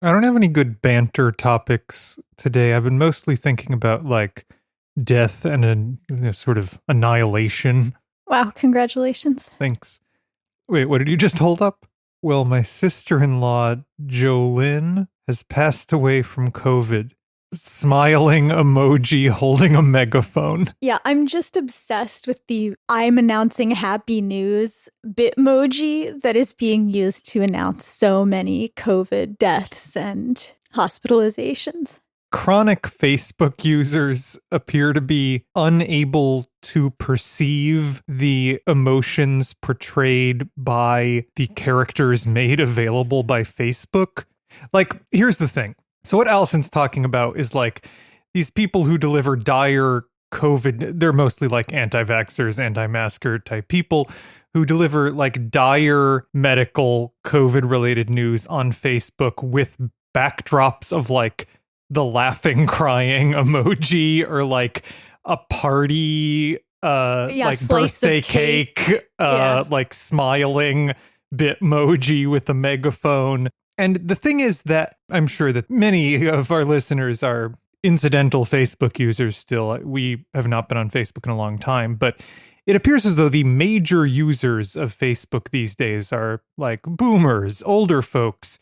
I don't have any good banter topics today. I've been mostly thinking about like death and sort of annihilation. Wow, congratulations. Thanks. Wait, what did you just hold up? Well, my sister-in-law, Jolynn, has passed away from COVID. Smiling emoji holding a megaphone. Yeah, I'm just obsessed with the I'm announcing happy news Bitmoji that is being used to announce so many COVID deaths and hospitalizations. Chronic Facebook users appear to be unable to perceive the emotions portrayed by the characters made available by Facebook. Like, here's the thing. So what Allison's talking about is like these people who deliver dire COVID, they're mostly like anti-vaxxers, anti-masker type people who deliver like dire medical COVID related news on Facebook with backdrops of like the laughing crying emoji or like a party like birthday cake like smiling Bitmoji with a megaphone. And the thing is that I'm sure that many of our listeners are incidental Facebook users still. We have not been on Facebook in a long time, but it appears as though the major users of Facebook these days are like boomers, older folks,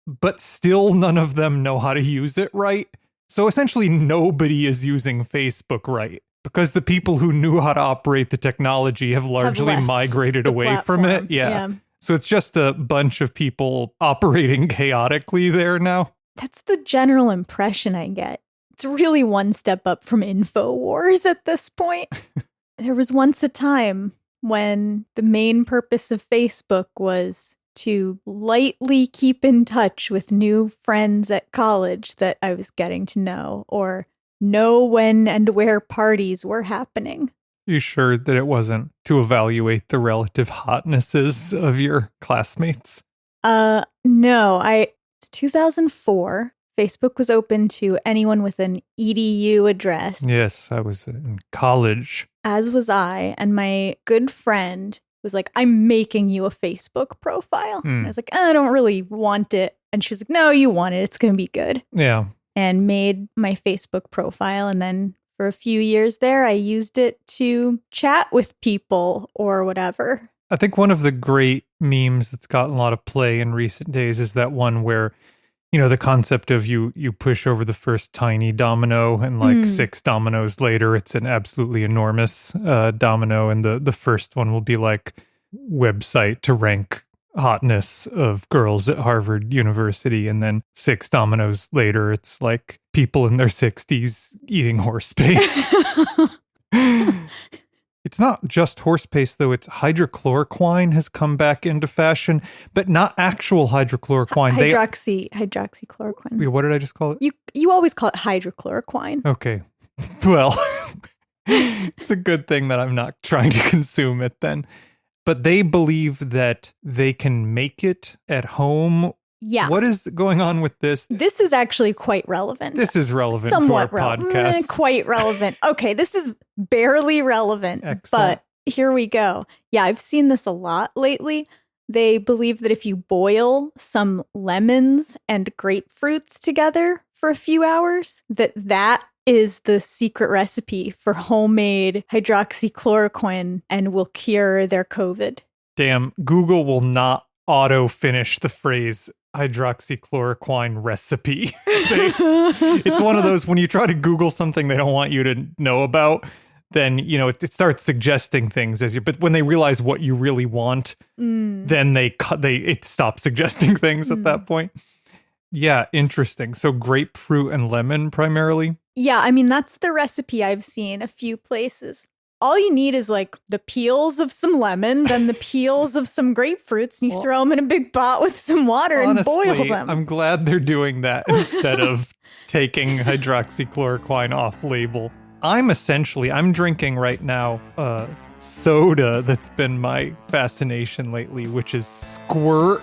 but still none of them know how to use it right. So essentially nobody is using Facebook right because the people who knew how to operate the technology have largely migrated away from it. Yeah. So it's just a bunch of people operating chaotically there now. That's the general impression I get. It's really one step up from InfoWars at this point. There was once a time when the main purpose of Facebook was to lightly keep in touch with new friends at college that I was getting to know, or know when and where parties were happening. You sure that it wasn't to evaluate the relative hotnesses of your classmates? No. It's 2004. Facebook was open to anyone with an EDU address. Yes, I was in college. As was I, and my good friend was like, I'm making you a Facebook profile. I was like, I don't really want it. And she was like, no, you want it. It's going to be good. Yeah. And made my Facebook profile, and then for a few years there, I used it to chat with people or whatever. I think one of the great memes that's gotten a lot of play in recent days is that one where, you know, the concept of you push over the first tiny domino and like 6 dominoes later, it's an absolutely enormous domino. And the first one will be like website to rank hotness of girls at Harvard University, and then 6 dominoes later it's like people in their 60s eating horse paste. It's not just horse paste though, it's hydrochloroquine has come back into fashion, but not actual hydrochloroquine. Hydroxychloroquine. Wait, what did I just call it? You always call it hydrochloroquine. Okay. Well, it's a good thing that I'm not trying to consume it then. But they believe that they can make it at home. Yeah. What is going on with this? This is actually quite relevant. This is relevant Somewhat to our podcast. Quite relevant. Okay, this is barely relevant. Excellent. But here we go. Yeah, I've seen this a lot lately. They believe that if you boil some lemons and grapefruits together for a few hours, that is the secret recipe for homemade hydroxychloroquine and will cure their COVID. Damn, Google will not auto-finish the phrase hydroxychloroquine recipe. It's one of those, when you try to Google something they don't want you to know about, then, you know, it starts suggesting things but when they realize what you really want, then it stops suggesting things at that point. Yeah, interesting. So grapefruit and lemon primarily? Yeah, I mean, that's the recipe I've seen a few places. All you need is like the peels of some lemons and the peels of some grapefruits, and you throw them in a big pot with some water and boil them. I'm glad they're doing that instead of taking hydroxychloroquine off label. I'm drinking right now soda that's been my fascination lately, which is Squirt.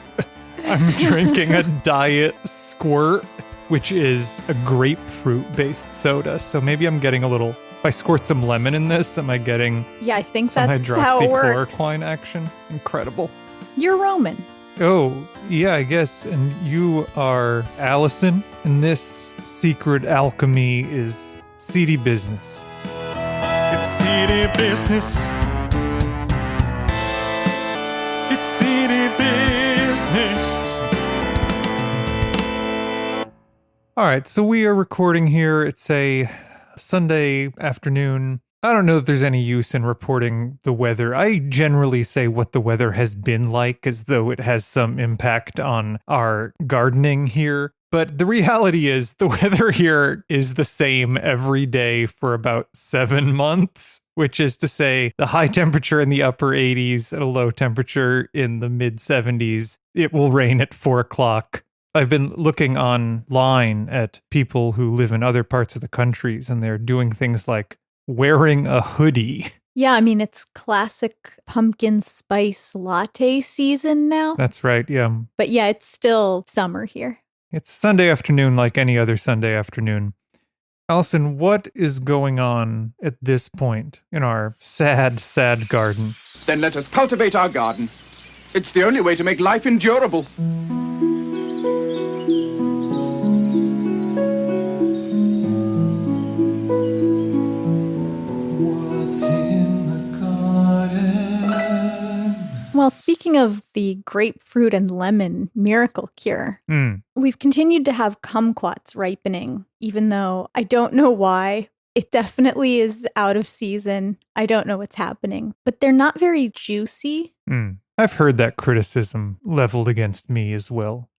I'm drinking a Diet Squirt, which is a grapefruit-based soda. So maybe I'm getting a little... If I squirt some lemon in this, am I getting I think some that's how it works. hydroxychloroquine action? Incredible. You're Roman. Oh, yeah, I guess. And you are Allison, and this secret alchemy is seedy business. It's seedy business. It's seedy business. All right, so we are recording here. It's a Sunday afternoon. I don't know if there's any use in reporting the weather. I generally say what the weather has been like as though it has some impact on our gardening here. But the reality is the weather here is the same every day for about 7 months, which is to say the high temperature in the upper 80s and a low temperature in the mid 70s. It will rain at 4 o'clock. I've been looking online at people who live in other parts of the countries, and they're doing things like wearing a hoodie. Yeah, I mean, it's classic pumpkin spice latte season now. That's right, yeah. But yeah, it's still summer here. It's Sunday afternoon like any other Sunday afternoon. Allison, what is going on at this point in our sad, sad garden? Then let us cultivate our garden. It's the only way to make life endurable. Well, speaking of the grapefruit and lemon miracle cure, we've continued to have kumquats ripening, even though I don't know why. It definitely is out of season. I don't know what's happening, but they're not very juicy. I've heard that criticism leveled against me as well.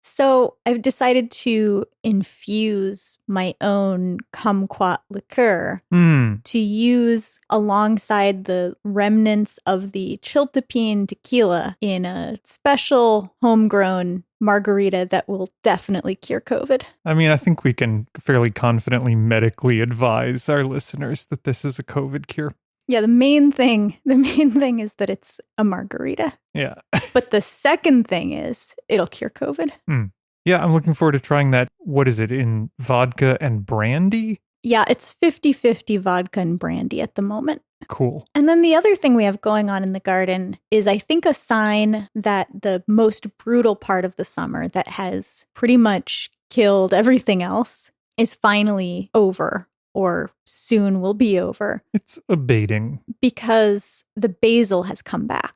So I've decided to infuse my own kumquat liqueur to use alongside the remnants of the chiltepin tequila in a special homegrown margarita that will definitely cure COVID. I mean, I think we can fairly confidently medically advise our listeners that this is a COVID cure. Yeah, the main thing is that it's a margarita. Yeah. But the second thing is it'll cure COVID. Yeah, I'm looking forward to trying that. What is it, in vodka and brandy? Yeah, it's 50-50 vodka and brandy at the moment. Cool. And then the other thing we have going on in the garden is, I think, a sign that the most brutal part of the summer that has pretty much killed everything else is finally over, or soon will be over. It's abating. Because the basil has come back.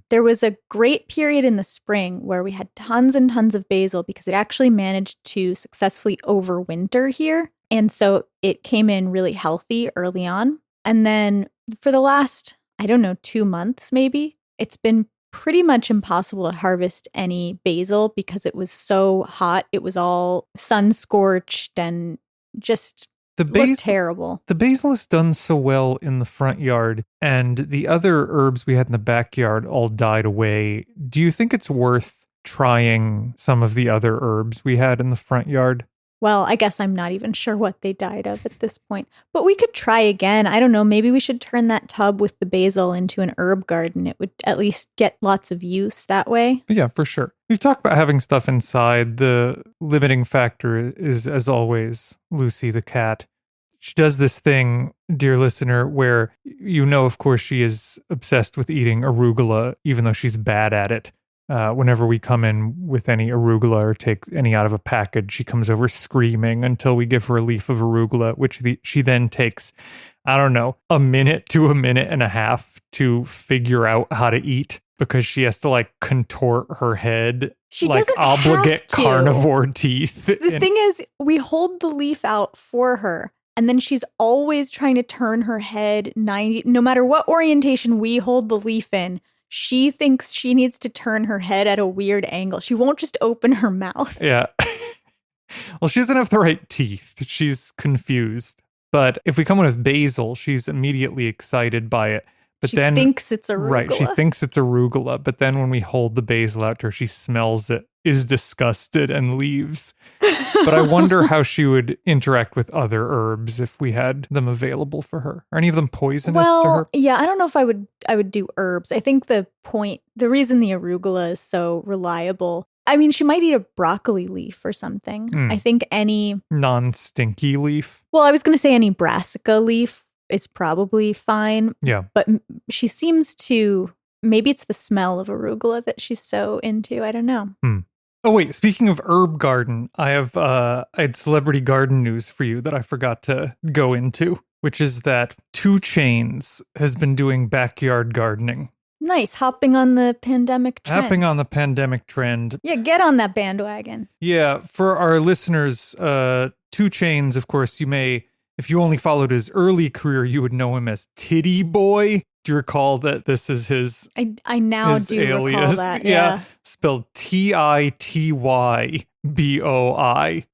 There was a great period in the spring where we had tons and tons of basil because it actually managed to successfully overwinter here. And so it came in really healthy early on. And then for the last, 2 months maybe, it's been pretty much impossible to harvest any basil because it was so hot. It was all sun-scorched and just looked terrible. The basil is done so well in the front yard, and the other herbs we had in the backyard all died away. Do you think it's worth trying some of the other herbs we had in the front yard? Well, I guess I'm not even sure what they died of at this point. But we could try again. I don't know. Maybe we should turn that tub with the basil into an herb garden. It would at least get lots of use that way. Yeah, for sure. We've talked about having stuff inside. The limiting factor is, as always, Lucy the cat. She does this thing, dear listener, where of course, she is obsessed with eating arugula, even though she's bad at it. Whenever we come in with any arugula or take any out of a package, she comes over screaming until we give her a leaf of arugula, which she then takes, a minute to a minute and a half to figure out how to eat, because she has to contort her head. She like doesn't obligate have to. Carnivore teeth. The thing is, we hold the leaf out for her. And then she's always trying to turn her head 90, no matter what orientation we hold the leaf in. She thinks she needs to turn her head at a weird angle. She won't just open her mouth. Yeah. Well, she doesn't have the right teeth. She's confused. But if we come in with basil, she's immediately excited by it. But she thinks it's arugula. Right, she thinks it's arugula. But then when we hold the basil out to her, she smells it, is disgusted, and leaves. But I wonder how she would interact with other herbs if we had them available for her. Are any of them poisonous to her? Yeah, I don't know if I would do herbs. I think the reason the arugula is so reliable, I mean, she might eat a broccoli leaf or something. I think any non-stinky leaf. Well, I was going to say any brassica leaf is probably fine. Yeah. But she seems to Maybe it's the smell of arugula that she's so into. I don't know. Oh, wait. Speaking of herb garden, I had celebrity garden news for you that I forgot to go into, which is that 2 Chainz has been doing backyard gardening. Nice. Hopping on the pandemic trend. Hopping on the pandemic trend. Yeah, get on that bandwagon. Yeah, for our listeners, 2 Chainz, of course, you may, if you only followed his early career, you would know him as Titty Boy. Do you recall that this is his I now his do alias? recall that. Yeah. Spelled Tittyboi.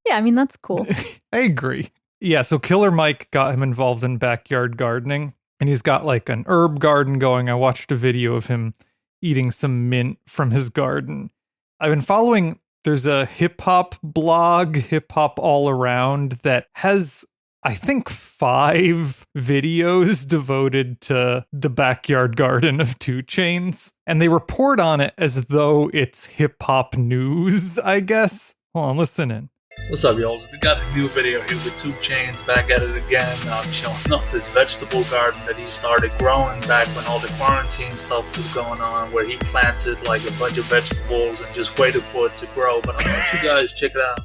Yeah, I mean, that's cool. I agree. Yeah, so Killer Mike got him involved in backyard gardening, and he's got like an herb garden going. I watched a video of him eating some mint from his garden. I've been following, there's a hip hop blog, Hip Hop All Around, that has, I think, 5 videos devoted to the backyard garden of 2 Chainz. And they report on it as though it's hip hop news, I guess. Hold on, listen in. What's up, y'all? We got a new video here with 2 Chainz back at it again, showing off this vegetable garden that he started growing back when all the quarantine stuff was going on, where he planted like a bunch of vegetables and just waited for it to grow. But I'm gonna let you guys check it out.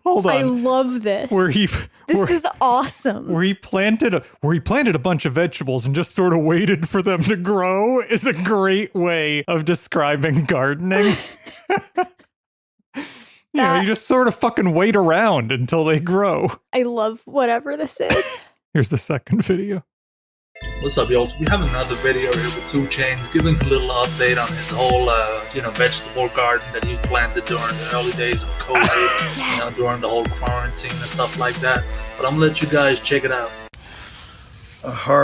Hold on. I love this. This is awesome. Where he planted a bunch of vegetables and just sort of waited for them to grow is a great way of describing gardening. Yeah, you just sort of fucking wait around until they grow. I love whatever this is. Here's the second video. What's up, y'all? We have another video here with 2 Chainz giving a little update on his whole, vegetable garden that he planted during the early days of COVID, Yes. during the whole quarantine and stuff like that. But I'm gonna let you guys check it out.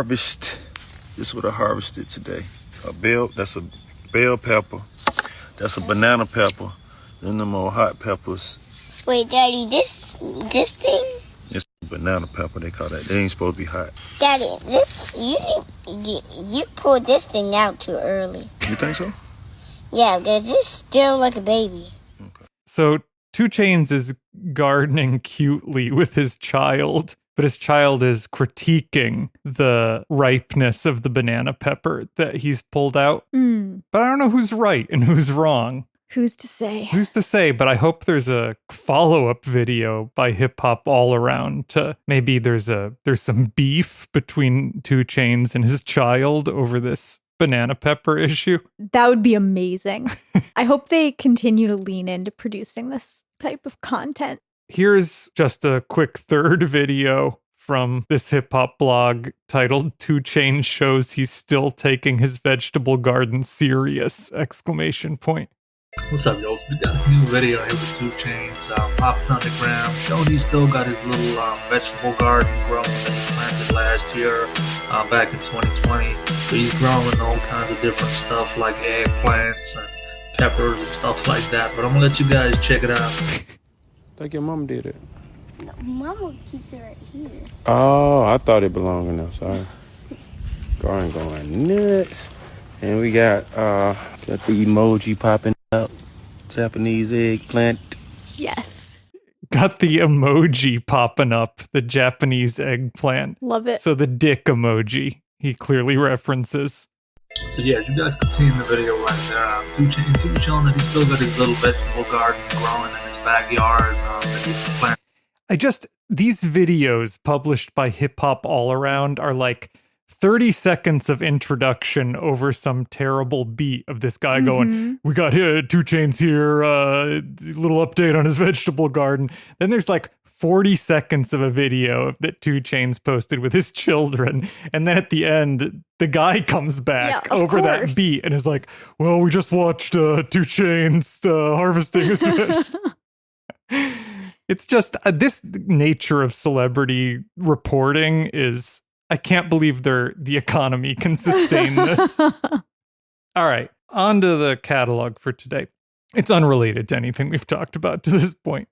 This is what I harvested today. That's a bell pepper. That's a banana pepper. Then them old hot peppers. Wait, Daddy, this thing? It's banana pepper, they call that. They ain't supposed to be hot. Daddy, you pulled this thing out too early. You think so? Yeah, because it's still like a baby. So 2 Chainz is gardening cutely with his child, but his child is critiquing the ripeness of the banana pepper that he's pulled out. But I don't know who's right and who's wrong. Who's to say? Who's to say? But I hope there's a follow-up video by Hip Hop All Around to maybe there's some beef between 2 Chainz and his child over this banana pepper issue. That would be amazing. I hope they continue to lean into producing this type of content. Here's just a quick third video from this hip hop blog titled 2 Chainz shows he's still taking his vegetable garden serious! What's up, y'all? We got a new video here with 2 Chainz, popped on the ground, showing he still got his little vegetable garden growing that he planted last year, back in 2020. So he's growing all kinds of different stuff like eggplants and peppers and stuff like that. But I'm gonna let you guys check it out. I think your mom did it. No, Mama keeps it right here. Oh, I thought it belonged in there. Sorry. Garden going nuts. And we got the emoji popping up. Japanese eggplant. Yes. Got the emoji popping up, the Japanese eggplant. Love it. So the dick emoji he clearly references. So yeah, as you guys can see in the video right there, 2 Chainz super showing that he's still got his little vegetable garden growing in his backyard that he's planted. These videos published by Hip Hop All Around are like 30 seconds of introduction over some terrible beat of this guy going, we got here 2 Chainz here, little update on his vegetable garden. Then there's like 40 seconds of a video that 2 Chainz posted with his children. And then at the end, the guy comes back over that beat and is like, well, we just watched 2 Chainz harvesting his It's just this nature of celebrity reporting is, I can't believe the economy can sustain this. All right, on to the catalog for today. It's unrelated to anything we've talked about to this point.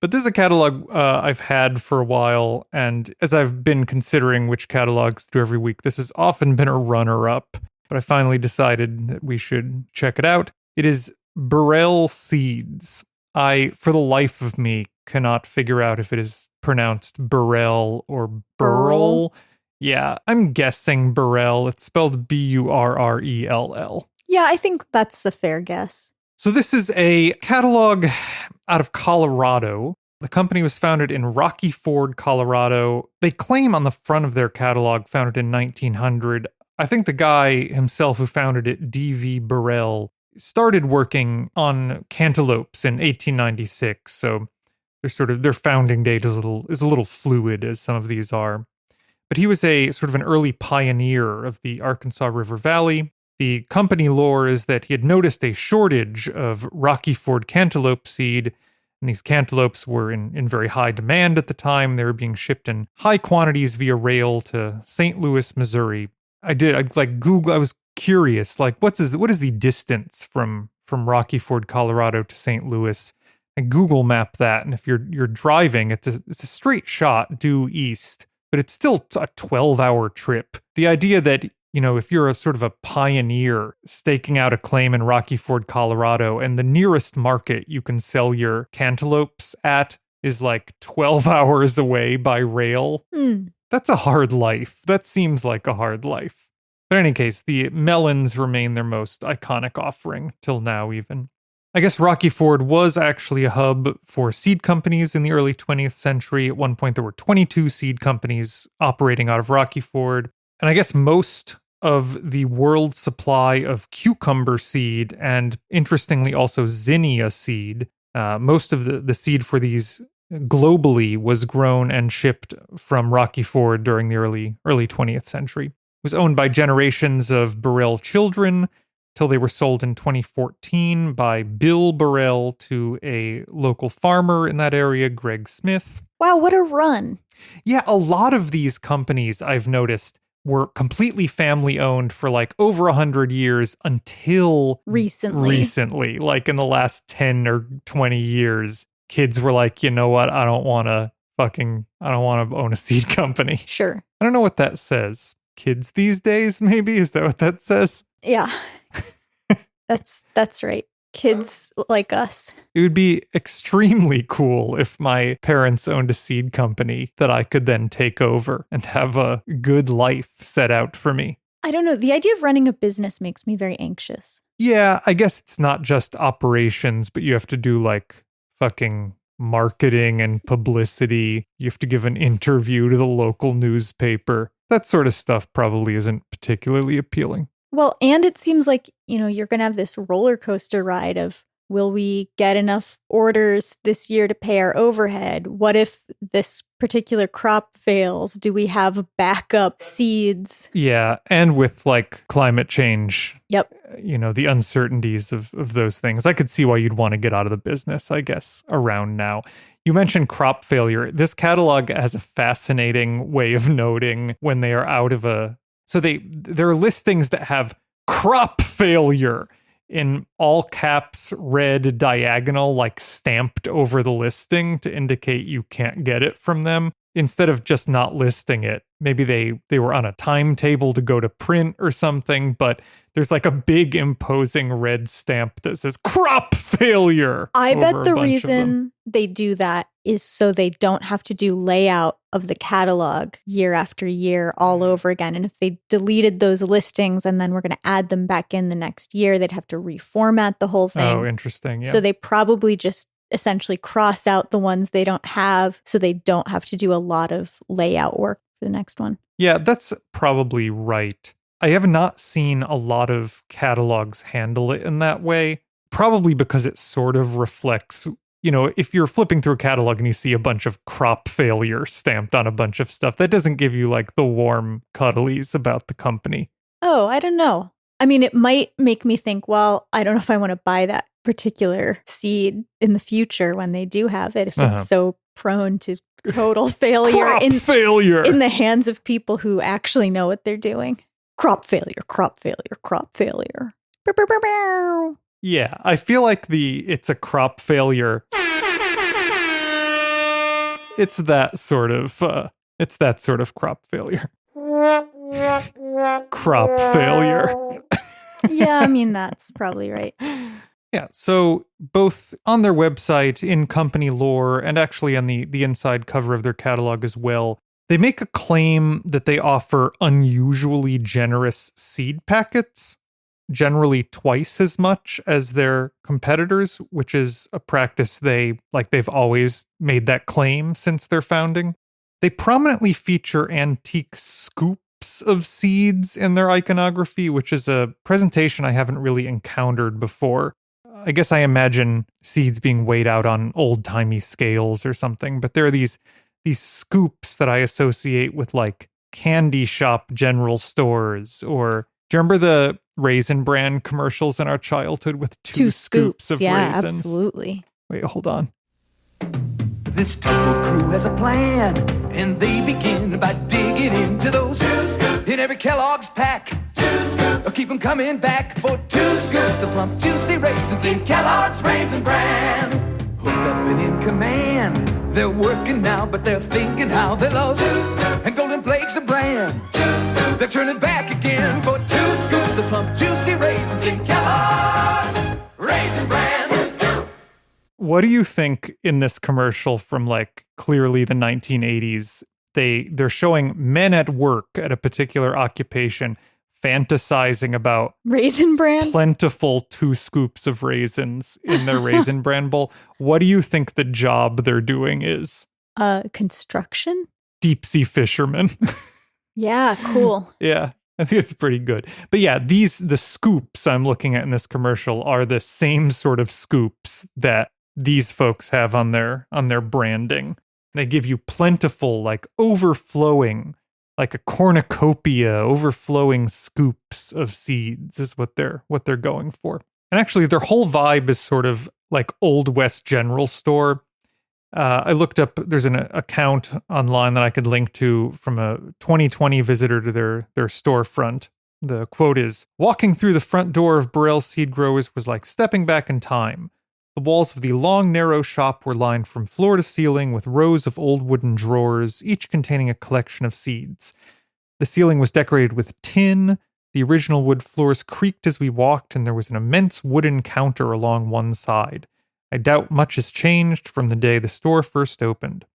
But this is a catalog I've had for a while, and as I've been considering which catalogs to do every week, this has often been a runner-up, but I finally decided that we should check it out. It is Burrell Seeds. I, for the life of me, cannot figure out if it is pronounced Burrell or Burrell. Yeah, I'm guessing Burrell. It's spelled Burrell. Yeah, I think that's a fair guess. So this is a catalog out of Colorado. The company was founded in Rocky Ford, Colorado. They claim on the front of their catalog, founded in 1900. I think the guy himself who founded it, D.V. Burrell, started working on cantaloupes in 1896. So their founding date is a little fluid, as some of these are. But he was a sort of an early pioneer of the Arkansas River Valley. The company lore is that he had noticed a shortage of Rocky Ford cantaloupe seed, and these cantaloupes were in very high demand at the time. They were being shipped in high quantities via rail to St. Louis, Missouri. I was curious, like what is the distance from Rocky Ford, Colorado to St. Louis? I Google map that, and if you're driving, it's a straight shot due east, but it's still a 12-hour trip. The idea that, if you're a sort of a pioneer staking out a claim in Rocky Ford, Colorado, and the nearest market you can sell your cantaloupes at is like 12 hours away by rail, that's a hard life. That seems like a hard life. But in any case, the melons remain their most iconic offering till now even. I guess Rocky Ford was actually a hub for seed companies in the early 20th century. At one point, there were 22 seed companies operating out of Rocky Ford. And I guess most of the world supply of cucumber seed, and interestingly also zinnia seed, most of the seed for these globally was grown and shipped from Rocky Ford during the early 20th century. It was owned by generations of Burrell children, till they were sold in 2014 by Bill Burrell to a local farmer in that area, Greg Smith. Wow, what a run. Yeah, a lot of these companies I've noticed were completely family owned for like over 100 years until recently, like in the last 10 or 20 years. Kids were like, you know what? I don't want to own a seed company. Sure. I don't know what that says. Kids these days, maybe? Is that what that says? Yeah. That's right. Kids like us. It would be extremely cool if my parents owned a seed company that I could then take over and have a good life set out for me. I don't know. The idea of running a business makes me very anxious. Yeah, I guess it's not just operations, but you have to do like fucking marketing and publicity. You have to give an interview to the local newspaper. That sort of stuff probably isn't particularly appealing. Well, and it seems like, you're going to have this roller coaster ride of, will we get enough orders this year to pay our overhead? What if this particular crop fails? Do we have backup seeds? Yeah, and with like climate change, yep, the uncertainties of those things, I could see why you'd want to get out of the business, I guess, around now. You mentioned crop failure. This catalog has a fascinating way of noting when they are out of a... So there are listings that have crop failure in all caps, red diagonal, like stamped over the listing to indicate you can't get it from them. Instead of just not listing it, maybe they were on a timetable to go to print or something, but there's like a big imposing red stamp that says crop failure. I bet the reason they do that is so they don't have to do layout of the catalog year after year all over again. And if they deleted those listings and then we're going to add them back in the next year, they'd have to reformat the whole thing. Oh, interesting. Yeah. So they probably just essentially cross out the ones they don't have so they don't have to do a lot of layout work for the next one. Yeah, that's probably right. I have not seen a lot of catalogs handle it in that way, probably because it sort of reflects, if you're flipping through a catalog and you see a bunch of crop failure stamped on a bunch of stuff, that doesn't give you like the warm cuddlies about the company. Oh, I don't know. I mean, it might make me think, well, I don't know if I want to buy that particular seed in the future when they do have it, if it's so prone to total failure failure in the hands of people who actually know what they're doing. Crop failure, crop failure, crop failure. Bow, bow, bow, bow. Yeah, I feel like it's a crop failure. It's that sort of crop failure. Crop failure. Yeah, I mean, that's probably right. Yeah, so both on their website, in company lore, and actually on the inside cover of their catalog as well, they make a claim that they offer unusually generous seed packets. generally twice as much as their competitors, which is a practice they've always made that claim since their founding. They prominently feature antique scoops of seeds in their iconography, which is a presentation I haven't really encountered before. I guess I imagine seeds being weighed out on old-timey scales or something, but there are these scoops that I associate with like candy shop general stores, or do you remember the Raisin Bran commercials in our childhood with two scoops of raisins? Absolutely. Wait, hold on. This tumble crew has a plan, and they begin by digging into those 2 scoops in every Kellogg's pack. 2 scoops, keep them coming back for 2 scoops of plump, juicy raisins in Kellogg's Raisin Bran. Hooked up and in command, they're working now, but they're thinking how they love 2 scoops and golden flakes of bran. 2 scoops, they're turning back again for 2 scoops of plump, juicy raisins in Kellogg's Raisin Bran. 2 scoops. What do you think in this commercial from like clearly the 1980s? They're showing men at work at a particular occupation fantasizing about Raisin Bran? plentiful 2 scoops of raisins in their Raisin Bran bowl. What do you think the job they're doing is? Construction? Deep sea fishermen. Yeah, cool. Yeah, I think it's pretty good. But yeah, the scoops I'm looking at in this commercial are the same sort of scoops that these folks have on their branding. They give you plentiful, like overflowing, like a cornucopia, overflowing scoops of seeds is what they're going for. And actually, their whole vibe is sort of like Old West General Store. I looked up, there's an account online that I could link to from a 2020 visitor to their storefront. The quote is, "Walking through the front door of Burrell Seed Growers was like stepping back in time. The walls of the long, narrow shop were lined from floor to ceiling with rows of old wooden drawers, each containing a collection of seeds. The ceiling was decorated with tin. The original wood floors creaked as we walked, and there was an immense wooden counter along one side. I doubt much has changed from the day the store first opened."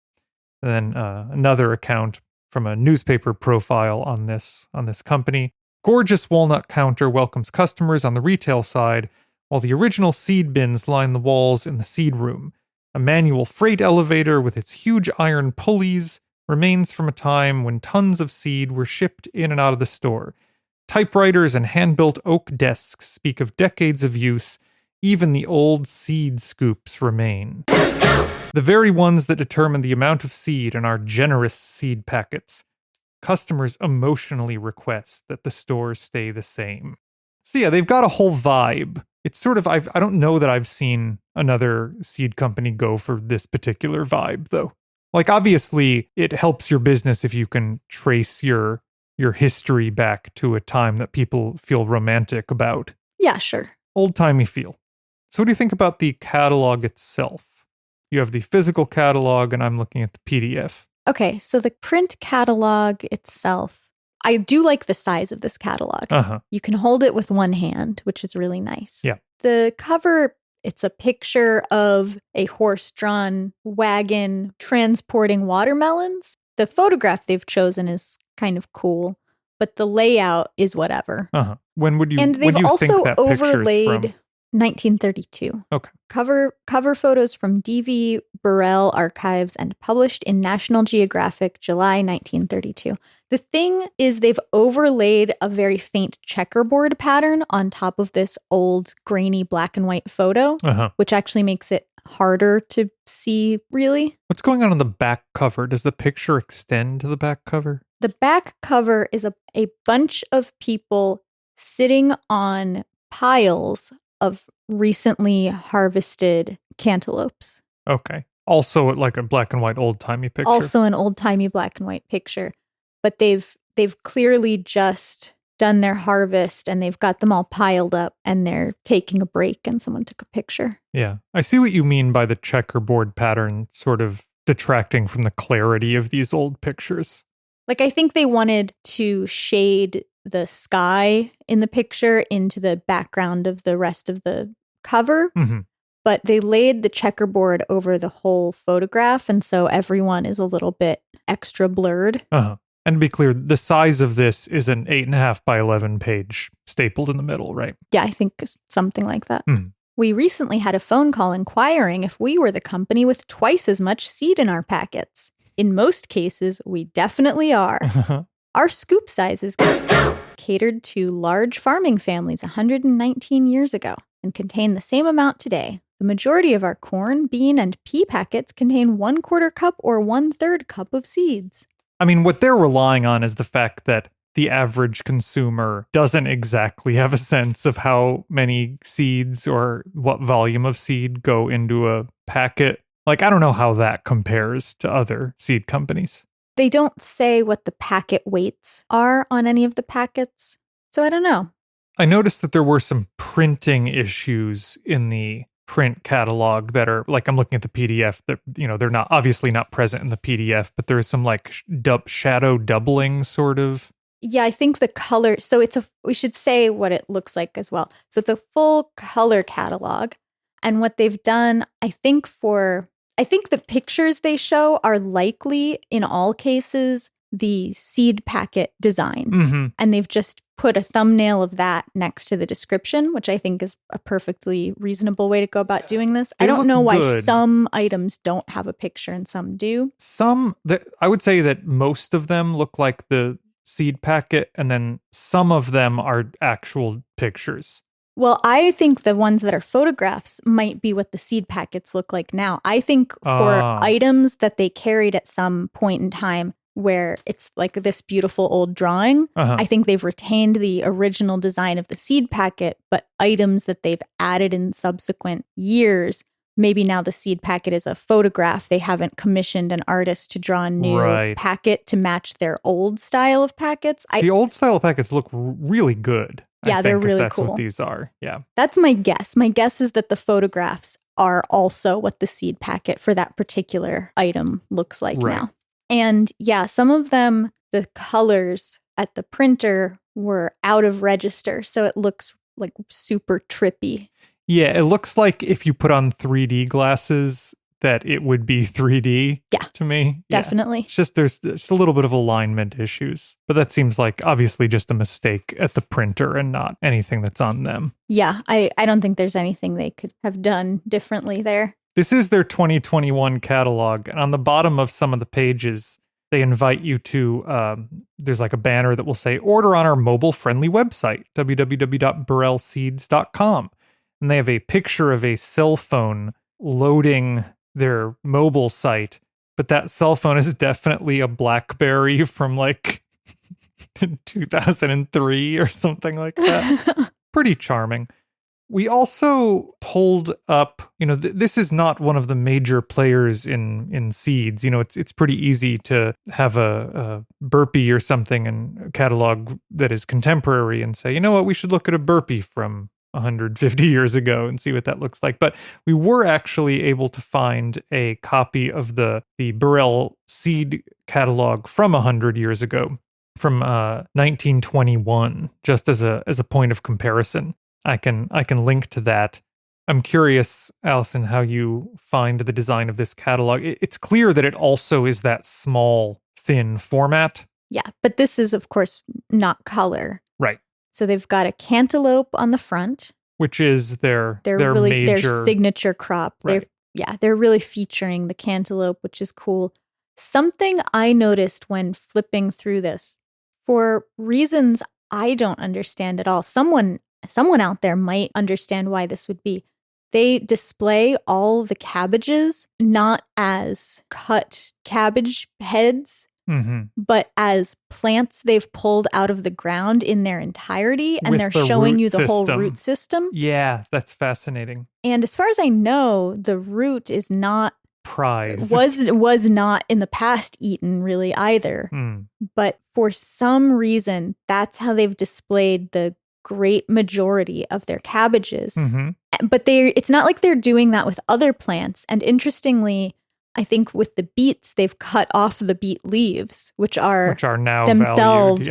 And then another account from a newspaper profile on this company. "Gorgeous walnut counter welcomes customers on the retail side, while the original seed bins line the walls in the seed room. A manual freight elevator with its huge iron pulleys remains from a time when tons of seed were shipped in and out of the store. Typewriters and hand-built oak desks speak of decades of use. Even the old seed scoops remain. The very ones that determine the amount of seed in our generous seed packets. Customers emotionally request that the stores stay the same." So yeah, they've got a whole vibe. It's sort of, I don't know that I've seen another seed company go for this particular vibe, though. Like, obviously, it helps your business if you can trace your history back to a time that people feel romantic about. Yeah, sure. Old-timey feel. So what do you think about the catalog itself? You have the physical catalog, and I'm looking at the PDF. Okay, so the print catalog itself, I do like the size of this catalog. Uh-huh. You can hold it with one hand, which is really nice. Yeah. The cover, it's a picture of a horse-drawn wagon transporting watermelons. The photograph they've chosen is kind of cool, but the layout is whatever. Uh-huh. When would you And they've when do you also think that picture's overlaid from? 1932. Okay. Cover photos from D.V. Burrell archives and published in National Geographic, July 1932. The thing is, they've overlaid a very faint checkerboard pattern on top of this old, grainy black and white photo, Uh-huh. which actually makes it harder to see, really. What's going on the back cover? Does the picture extend to the back cover? The back cover is a bunch of people sitting on piles of recently harvested cantaloupes. Okay. Also like a black and white old-timey picture. Also an old-timey black and white picture. But they've clearly just done their harvest and they've got them all piled up and they're taking a break and someone took a picture. Yeah. I see what you mean by the checkerboard pattern sort of detracting from the clarity of these old pictures. Like, I think they wanted to shade the sky in the picture into the background of the rest of the cover, Mm-hmm. but they laid the checkerboard over the whole photograph, and so everyone is a little bit extra blurred. Uh-huh. And to be clear, the size of this is an 8.5 by 11 page stapled in the middle, right? Yeah, I think it's something like that. Hmm. We recently had a phone call inquiring if we were the company with twice as much seed in our packets. In most cases, we definitely are. Our scoop sizes catered to large farming families 119 years ago and contain the same amount today. The majority of our corn, bean, and pea packets contain 1/4 cup or 1/3 cup of seeds. I mean, what they're relying on is the fact that the average consumer doesn't exactly have a sense of how many seeds or what volume of seed go into a packet. Like, I don't know how that compares to other seed companies. They don't say what the packet weights are on any of the packets, so I don't know. I noticed that there were some printing issues in the print catalog that are like, I'm looking at the PDF that, they're not obviously not present in the PDF, but there's some like shadow doubling sort of. Yeah, I think the color, so we should say what it looks like as well. So it's a full color catalog. And what they've done, I think the pictures they show are likely in all cases the seed packet design. Mm-hmm. And they've just put a thumbnail of that next to the description, which I think is a perfectly reasonable way to go about doing this. I don't know why some items don't have a picture and some do. I would say that most of them look like the seed packet, and then some of them are actual pictures. Well, I think the ones that are photographs might be what the seed packets look like now. I think for items that they carried at some point in time where it's like this beautiful old drawing, I think they've retained the original design of the seed packet, but items that they've added in subsequent years, maybe now the seed packet is a photograph. They haven't commissioned an artist to draw a new packet to match their old style of packets. The old style packets look really good. Yeah, they're really that's cool. What these are. Yeah. That's my guess. My guess is that the photographs are also what the seed packet for that particular item looks like now. And yeah, some of them, the colors at the printer were out of register. So it looks like super trippy. Yeah, it looks like if you put on 3D glasses that it would be 3D to me. Definitely. Yeah. It's just there's a little bit of alignment issues. But that seems like obviously just a mistake at the printer and not anything that's on them. Yeah, I don't think there's anything they could have done differently there. This is their 2021 catalog. And on the bottom of some of the pages, they invite you to, there's like a banner that will say, order on our mobile-friendly website, www.burrellseeds.com. And they have a picture of a cell phone loading their mobile site, but that cell phone is definitely a BlackBerry from like 2003 or something like that. Pretty charming. We also pulled up, this is not one of the major players in seeds. It's pretty easy to have a burpee or something in a catalog that is contemporary and say, you know what, we should look at a burpee from 150 years ago and see what that looks like. But we were actually able to find a copy of the Burrell seed catalog from 100 years ago, from 1921, just as a point of comparison. I can link to that. I'm curious, Allison, how you find the design of this catalog. It's clear that it also is that small, thin format. Yeah, but this is, of course, not color. Right. So they've got a cantaloupe on the front, which is their really major, their signature crop. Right. They're really featuring the cantaloupe, which is cool. Something I noticed when flipping through this, for reasons I don't understand at all. Someone out there might understand why this would be. They display all the cabbages not as cut cabbage heads, but as plants they've pulled out of the ground in their entirety, and they're showing you the whole root system. Yeah, that's fascinating. And as far as I know, the root is not prized. Was not in the past eaten really either. But for some reason, that's how they've displayed the great majority of their cabbages. But it's not like they're doing that with other plants. And interestingly, I think with the beets, they've cut off the beet leaves, which are now themselves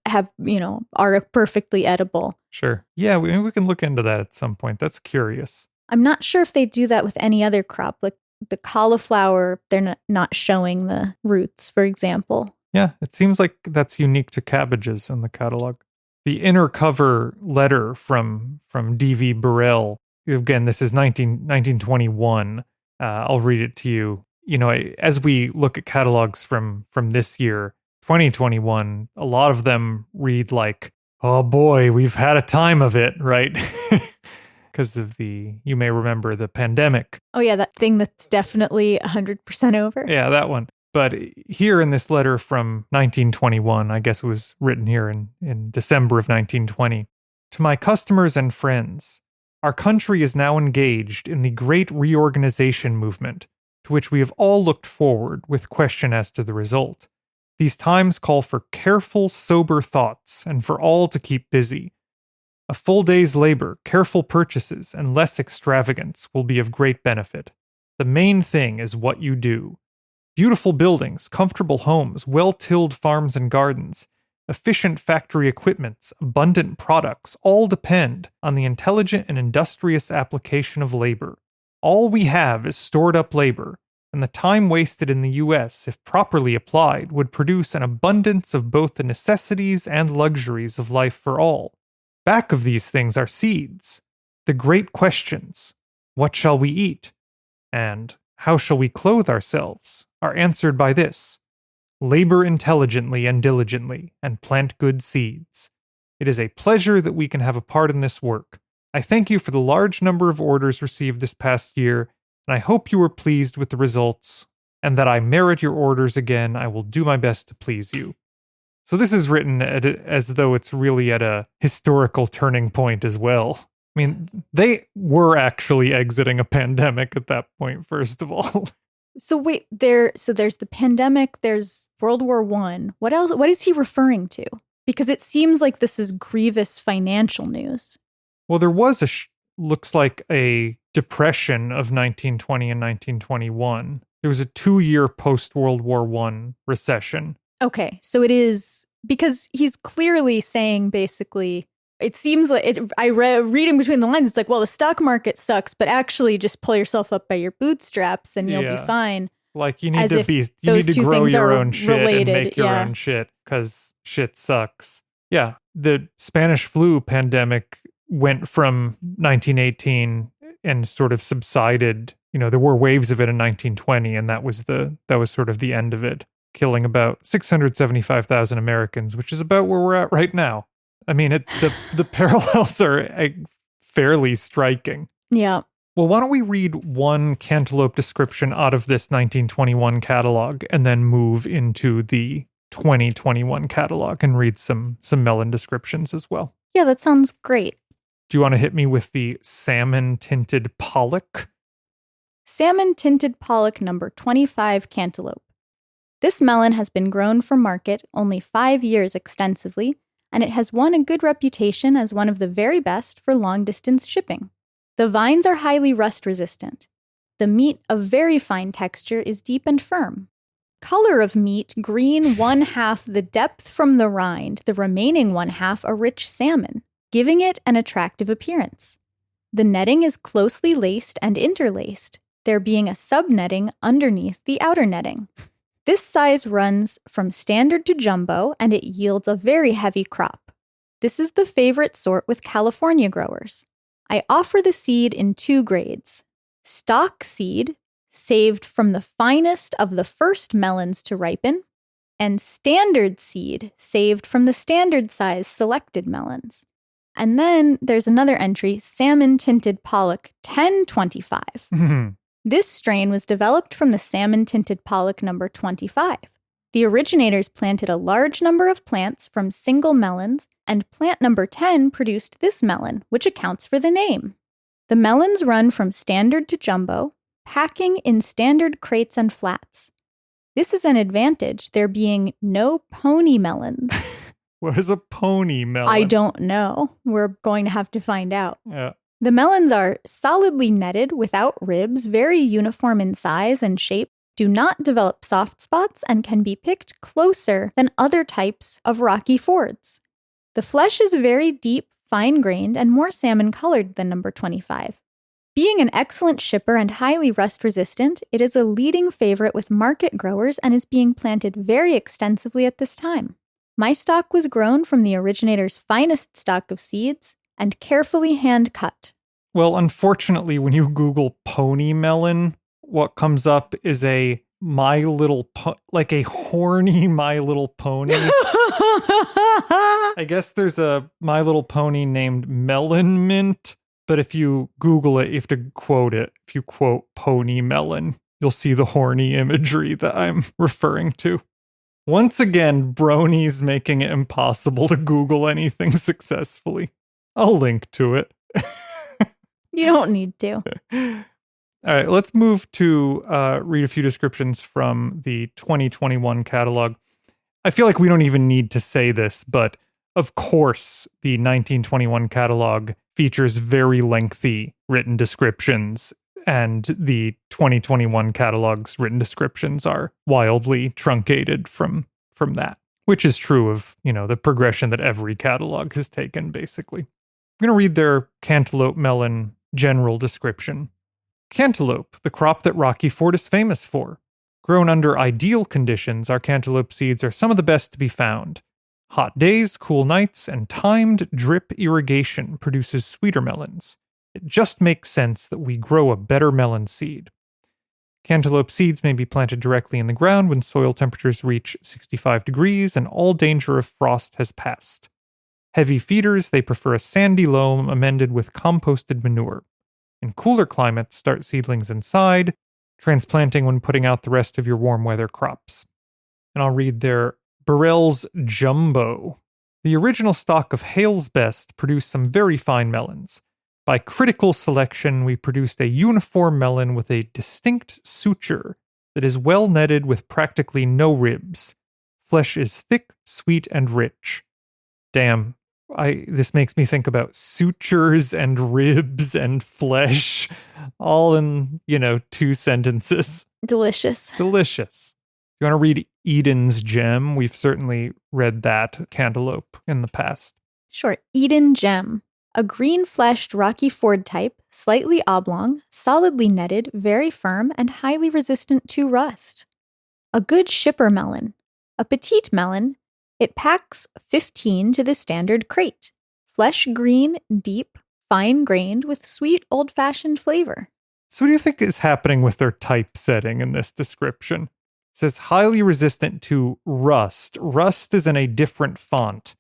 valued, are perfectly edible. Sure. Yeah, we can look into that at some point. That's curious. I'm not sure if they do that with any other crop. Like the cauliflower, they're not showing the roots, for example. Yeah, it seems like that's unique to cabbages in the catalog. The inner cover letter from D.V. Burrell, again, this is 1921. I'll read it to you. You know, as we look at catalogs from this year, 2021, a lot of them read like, oh boy, we've had a time of it, right? Because of you may remember the pandemic. Oh yeah, that thing that's definitely 100% over. Yeah, that one. But here in this letter from 1921, I guess it was written here in December of 1920, to my customers and friends, our country is now engaged in the great reorganization movement, to which we have all looked forward with question as to the result. These times call for careful, sober thoughts, and for all to keep busy. A full day's labor, careful purchases, and less extravagance will be of great benefit. The main thing is what you do. Beautiful buildings, comfortable homes, well-tilled farms and gardens, efficient factory equipments, abundant products all depend on the intelligent and industrious application of labor. All we have is stored up labor, and the time wasted in the U.S., if properly applied, would produce an abundance of both the necessities and luxuries of life for all. Back of these things are seeds. The great questions, what shall we eat? And how shall we clothe ourselves? Are answered by this: labor intelligently and diligently, and plant good seeds. It is a pleasure that we can have a part in this work. I thank you for the large number of orders received this past year, and I hope you are pleased with the results, and that I merit your orders again. I will do my best to please you. So this is written as though it's really at a historical turning point as well. I mean, they were actually exiting a pandemic at that point, first of all. So wait, there's the pandemic, there's World War I. What else? What is he referring to? Because it seems like this is grievous financial news. Well, there was looks like a depression of 1920 and 1921. There was a 2-year post-World War I recession. Okay, so it is, because he's clearly saying basically, it seems like, reading between the lines, it's like, well, the stock market sucks, but actually just pull yourself up by your bootstraps and you'll be fine. Like you need to grow your own shit and make your own shit because shit sucks. Yeah, the Spanish flu pandemic went from 1918 and sort of subsided. You know, there were waves of it in 1920, and that was sort of the end of it, killing about 675,000 Americans, which is about where we're at right now. I mean, the parallels are fairly striking. Yeah. Well, why don't we read one cantaloupe description out of this 1921 catalog and then move into the 2021 catalog and read some melon descriptions as well. Yeah, that sounds great. Do you want to hit me with the salmon-tinted pollock? Salmon-tinted pollock number 25 cantaloupe. This melon has been grown for market only 5 years extensively, and it has won a good reputation as one of the very best for long-distance shipping. The vines are highly rust-resistant. The meat of very fine texture is deep and firm. Color of meat green 1/2 the depth from the rind, the remaining 1/2 a rich salmon, giving it an attractive appearance. The netting is closely laced and interlaced, there being a sub-netting underneath the outer netting. This size runs from standard to jumbo, and it yields a very heavy crop. This is the favorite sort with California growers. I offer the seed in 2 grades. Stock seed, saved from the finest of the first melons to ripen, and standard seed, saved from the standard size selected melons. And then there's another entry, salmon-tinted pollock 1025. This strain was developed from the salmon-tinted pollock number 25. The originators planted a large number of plants from single melons, and plant number 10 produced this melon, which accounts for the name. The melons run from standard to jumbo, packing in standard crates and flats. This is an advantage, there being no pony melons. What is a pony melon? I don't know. We're going to have to find out. Yeah. The melons are solidly netted without ribs, very uniform in size and shape, do not develop soft spots, and can be picked closer than other types of rocky fords. The flesh is very deep, fine-grained, and more salmon-colored than number 25. Being an excellent shipper and highly rust resistant, it is a leading favorite with market growers and is being planted very extensively at this time. My stock was grown from the originator's finest stock of seeds and carefully hand cut. Well, unfortunately, when you Google pony melon, what comes up is a like a horny My Little Pony. I guess there's a My Little Pony named Melon Mint, but if you Google it, you have to quote it. If you quote pony melon, you'll see the horny imagery that I'm referring to. Once again, Brony's making it impossible to Google anything successfully. I'll link to it. You don't need to. All right, let's move to read a few descriptions from the 2021 catalog. I feel like we don't even need to say this, but of course, the 1921 catalog features very lengthy written descriptions, and the 2021 catalog's written descriptions are wildly truncated from that, which is true of, the progression that every catalog has taken, basically. I'm going to read their cantaloupe melon general description. Cantaloupe, the crop that Rocky Ford is famous for. Grown under ideal conditions, our cantaloupe seeds are some of the best to be found. Hot days, cool nights, and timed drip irrigation produces sweeter melons. It just makes sense that we grow a better melon seed. Cantaloupe seeds may be planted directly in the ground when soil temperatures reach 65 degrees and all danger of frost has passed. Heavy feeders, they prefer a sandy loam amended with composted manure. In cooler climates, start seedlings inside, transplanting when putting out the rest of your warm weather crops. And I'll read their Burrell's Jumbo. The original stock of Hale's Best produced some very fine melons. By critical selection, we produced a uniform melon with a distinct suture that is well netted with practically no ribs. Flesh is thick, sweet, and rich. Damn, this makes me think about sutures and ribs and flesh, all in, 2 sentences. Delicious. Delicious. You want to read Eden's Gem? We've certainly read that cantaloupe in the past. Sure. Eden Gem. A green-fleshed Rocky Ford type, slightly oblong, solidly netted, very firm, and highly resistant to rust. A good shipper melon. A petite melon. It packs 15 to the standard crate. Flesh green, deep, fine-grained, with sweet old-fashioned flavor. So what do you think is happening with their typesetting in this description? It says highly resistant to rust. Rust is in a different font.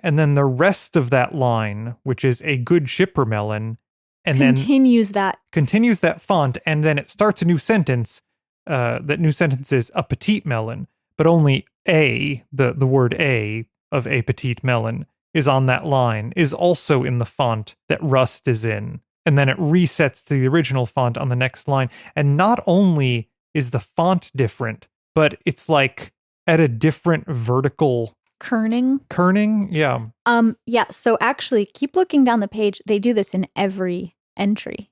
And then the rest of that line, which is a good shipper melon, and continues that font, and then it starts a new sentence. That new sentence is a petite melon, but only the word a of a petite melon is on that line, is also in the font that rust is in. And then it resets to the original font on the next line. And not only is the font different, but it's like at a different vertical kerning. Yeah. Yeah. So actually, keep looking down the page. They do this in every entry.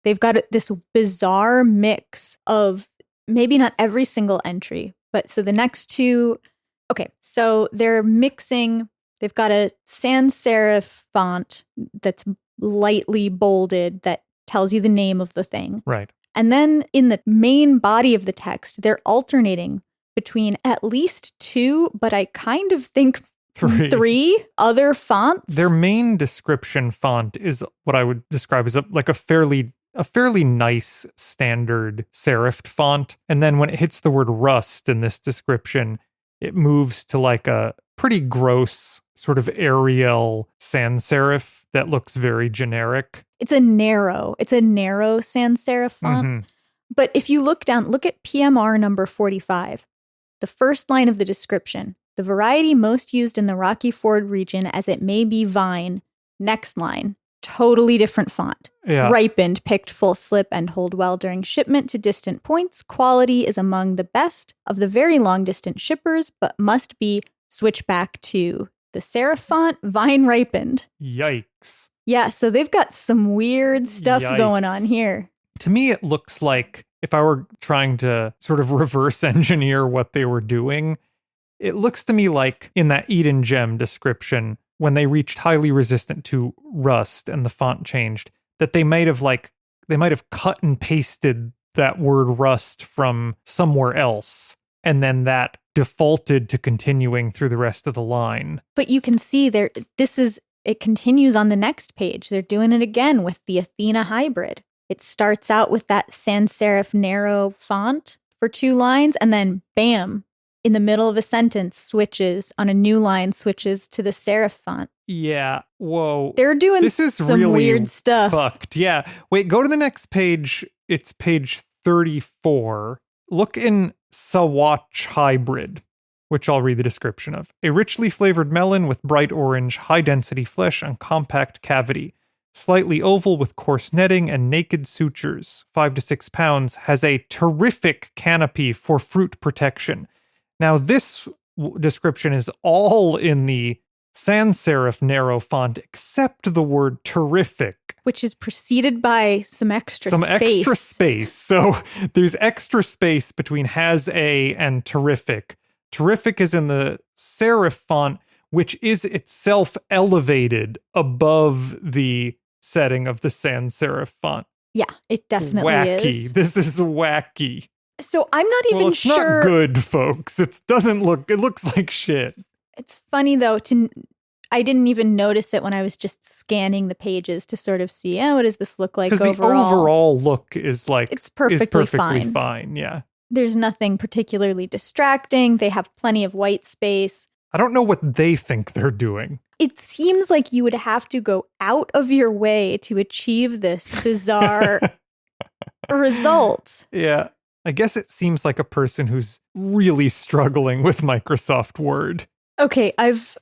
They've got this bizarre mix of maybe not every single entry, but so the next two. Okay. So they're mixing. They've got a sans serif font that's lightly bolded that tells you the name of the thing. Right. And then in the main body of the text, they're alternating between at least 2, but I kind of think 3 other fonts. Their main description font is what I would describe as a fairly nice standard serifed font. And then when it hits the word rust in this description, it moves to like a pretty gross sort of Arial sans serif that looks very generic. It's a narrow sans serif font. Mm-hmm. But if you look at PMR number 45. The first line of the description, the variety most used in the Rocky Ford region as it may be vine. Next line, totally different font. Yeah. Ripened, picked full slip, and hold well during shipment to distant points. Quality is among the best of the very long distance shippers, but must be switched back to the serif font, vine ripened. Yikes. Yeah, so they've got some weird stuff going on here. To me, it looks like if I were trying to sort of reverse engineer what they were doing, it looks to me like in that Eden Gem description, when they reached highly resistant to rust and the font changed, that they might have like they might have cut and pasted that word rust from somewhere else, and then that defaulted to continuing through the rest of the line. But you can see it continues on the next page. They're doing it again with the Athena hybrid. It starts out with that sans serif narrow font for 2 lines, and then bam, in the middle of a sentence switches to the serif font. Yeah, whoa. They're doing this is some really weird stuff. Fucked. Yeah. Wait, go to the next page. It's page 34. Look in Sawatch Hybrid, which I'll read the description of. A richly flavored melon with bright orange, high-density flesh and compact cavity. Slightly oval with coarse netting and naked sutures, 5 to 6 pounds, has a terrific canopy for fruit protection. Now, this description is all in the sans serif narrow font, except the word terrific. Which is preceded by some extra space. So there's extra space between has a and terrific. Terrific is in the serif font, which is itself elevated above the setting of the sans serif font. Yeah, it definitely wacky. is. This is wacky. So I'm not even it's sure. Not good, folks. It looks like shit. It's funny though, I didn't even notice it when I was just scanning the pages to sort of see, what does this look like overall? Because the overall look is it's perfectly fine. Yeah. There's nothing particularly distracting. They have plenty of white space. I don't know what they think they're doing. It seems like you would have to go out of your way to achieve this bizarre result. Yeah. I guess it seems like a person who's really struggling with Microsoft Word. Okay, I've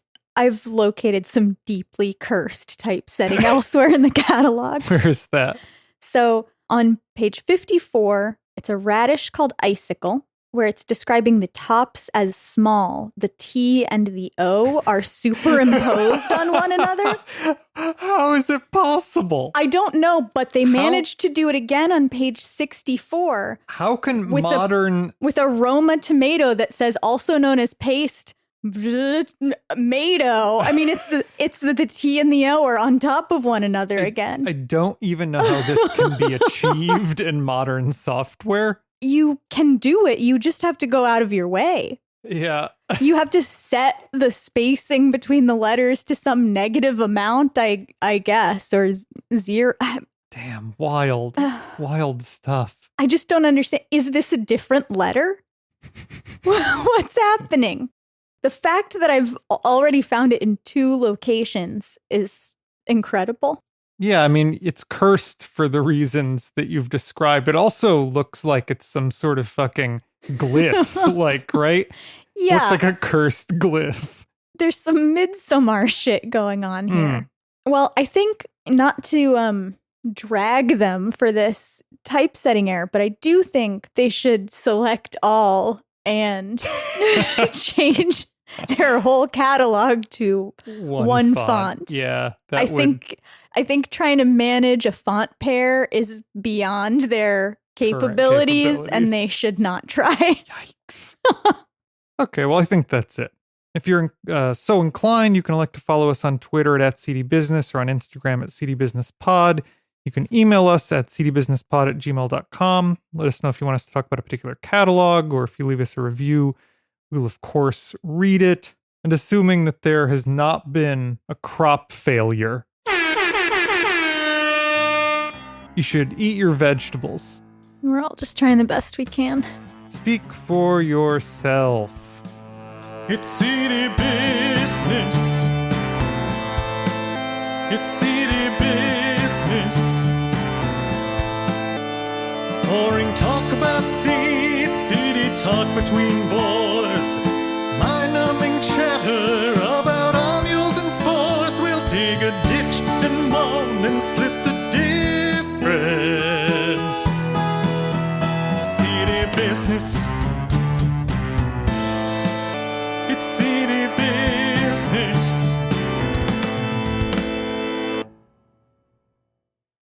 located some deeply cursed typesetting elsewhere in the catalog. Where is that? So on page 54, it's a radish called Icicle, where it's describing the tops as small. The T and the O are superimposed on one another. How is it possible? I don't know, but they managed to do it again on page 64. How can with a Roma tomato that says also known as paste tomato. I mean, it's the T and the O are on top of one another again. I don't even know how this can be achieved in modern software. You can do it. You just have to go out of your way. Yeah. You have to set the spacing between the letters to some negative amount, I guess, or 0. Damn, wild stuff. I just don't understand. Is this a different letter? What's happening? The fact that I've already found it in 2 locations is incredible. Yeah, I mean, it's cursed for the reasons that you've described. It also looks like it's some sort of fucking glyph, right? Yeah. Looks like a cursed glyph. There's some Midsommar shit going on here. Well, I think not to drag them for this typesetting error, but I do think they should select all and change their whole catalog to one font. Yeah, I think trying to manage a font pair is beyond their capabilities, and they should not try. Yikes. Okay, well, I think that's it. If you're so inclined, you can elect to follow us on Twitter at @cdbusiness or on Instagram at cdbusinesspod. You can email us at cdbusinesspod@gmail.com. Let us know if you want us to talk about a particular catalog, or if you leave us a review, we'll of course read it. And assuming that there has not been a crop failure, you should eat your vegetables. We're all just trying the best we can. Speak for yourself. It's city business. It's city business. Boring talk about seeds, city talk between boys. Mind-numbing chatter about our mules and spores. We'll dig a ditch and moan and split the difference. City business. It's city business.